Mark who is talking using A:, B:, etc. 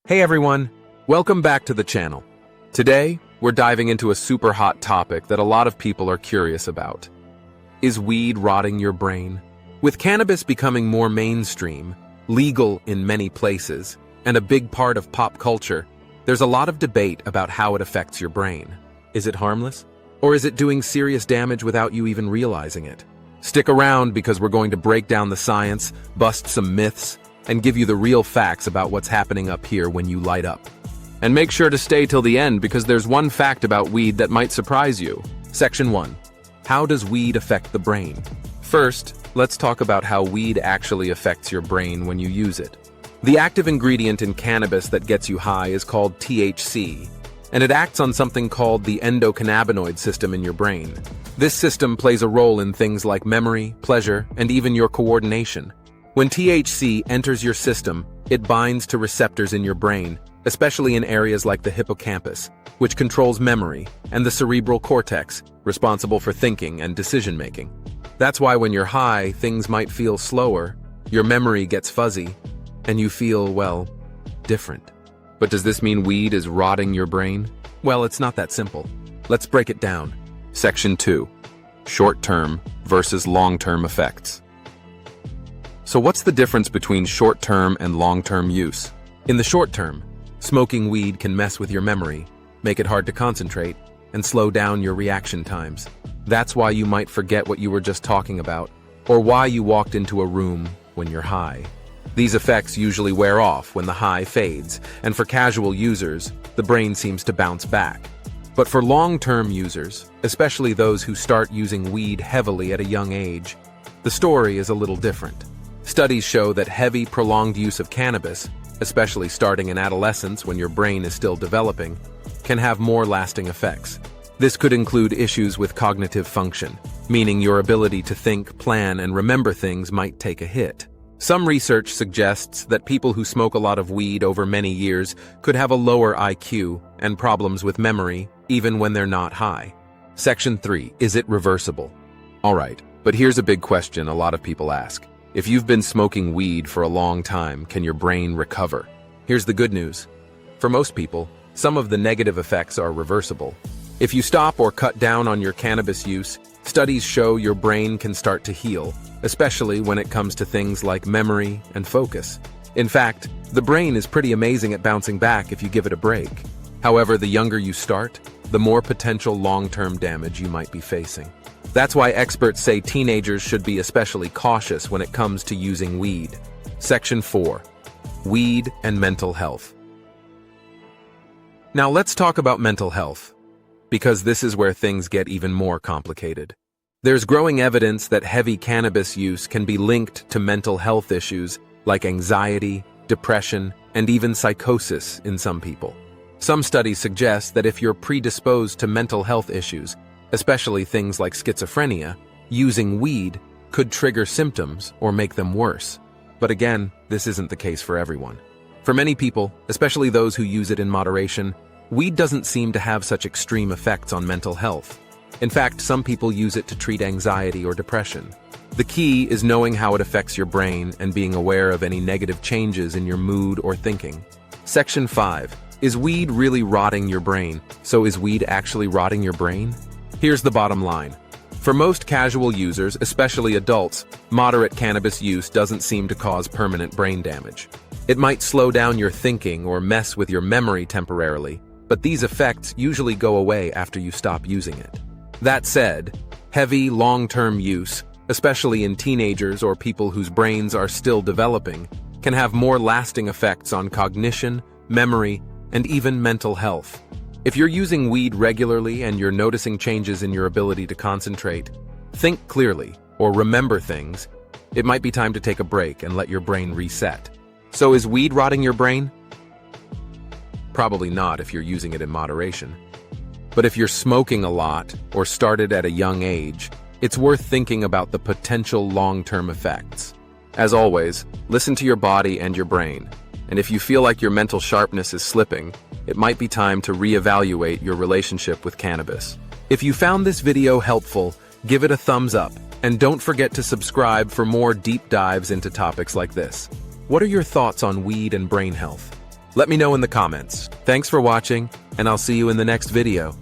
A: Hey everyone, welcome back to the channel. Today, we're diving into a super hot topic that a lot of people are curious about. Is weed rotting your brain? With cannabis becoming more mainstream, legal in many places, and a big part of pop culture, there's a lot of debate about how it affects your brain. Is it harmless? Or is it doing serious damage without you even realizing it? Stick around because we're going to break down the science, bust some myths, and give you the real facts about what's happening up here when you light up. And make sure to stay till the end because there's one fact about weed that might surprise you. Section 1. How does weed affect the brain? First, let's talk about how weed actually affects your brain when you use it. The active ingredient in cannabis that gets you high is called THC, and it acts on something called the endocannabinoid system in your brain. This system plays a role in things like memory, pleasure, and even your coordination. When THC enters your system, it binds to receptors in your brain, especially in areas like the hippocampus, which controls memory, and the cerebral cortex, responsible for thinking and decision-making. That's why when you're high, things might feel slower, your memory gets fuzzy, and you feel, well, different. But does this mean weed is rotting your brain? Well, it's not that simple. Let's break it down. Section 2. Short-term versus long-term effects. So what's the difference between short-term and long-term use? In the short term, smoking weed can mess with your memory, make it hard to concentrate, and slow down your reaction times. That's why you might forget what you were just talking about, or why you walked into a room when you're high. These effects usually wear off when the high fades, and for casual users, the brain seems to bounce back. But for long-term users, especially those who start using weed heavily at a young age, the story is a little different. Studies show that heavy, prolonged use of cannabis, especially starting in adolescence when your brain is still developing, can have more lasting effects. This could include issues with cognitive function, meaning your ability to think, plan, and remember things might take a hit. Some research suggests that people who smoke a lot of weed over many years could have a lower IQ and problems with memory, even when they're not high. Section 3. Is it reversible? Alright, but here's a big question a lot of people ask. If you've been smoking weed for a long time, can your brain recover? Here's the good news. For most people, some of the negative effects are reversible. If you stop or cut down on your cannabis use, studies show your brain can start to heal, especially when it comes to things like memory and focus. In fact, the brain is pretty amazing at bouncing back if you give it a break. However, the younger you start, the more potential long-term damage you might be facing. That's why experts say teenagers should be especially cautious when it comes to using weed. Section 4. Weed and mental health. Now let's talk about mental health, because this is where things get even more complicated. There's growing evidence that heavy cannabis use can be linked to mental health issues like anxiety, depression, and even psychosis in some people. Some studies suggest that if you're predisposed to mental health issues, especially things like schizophrenia, using weed could trigger symptoms or make them worse. But again, this isn't the case for everyone. For many people, especially those who use it in moderation, weed doesn't seem to have such extreme effects on mental health. In fact, some people use it to treat anxiety or depression. The key is knowing how it affects your brain and being aware of any negative changes in your mood or thinking. Section 5. Is weed really rotting your brain? So is weed actually rotting your brain? Here's the bottom line. For most casual users, especially adults, moderate cannabis use doesn't seem to cause permanent brain damage. It might slow down your thinking or mess with your memory temporarily, but these effects usually go away after you stop using it. That said, heavy, long-term use, especially in teenagers or people whose brains are still developing, can have more lasting effects on cognition, memory, and even mental health. If you're using weed regularly and you're noticing changes in your ability to concentrate, think clearly, or remember things, it might be time to take a break and let your brain reset. So is weed rotting your brain? Probably not if you're using it in moderation. But if you're smoking a lot or started at a young age, it's worth thinking about the potential long-term effects. As always, listen to your body and your brain. And if you feel like your mental sharpness is slipping, it might be time to reevaluate your relationship with cannabis. If you found this video helpful, give it a thumbs up, and don't forget to subscribe for more deep dives into topics like this. What are your thoughts on weed and brain health? Let me know in the comments. Thanks for watching, and I'll see you in the next video.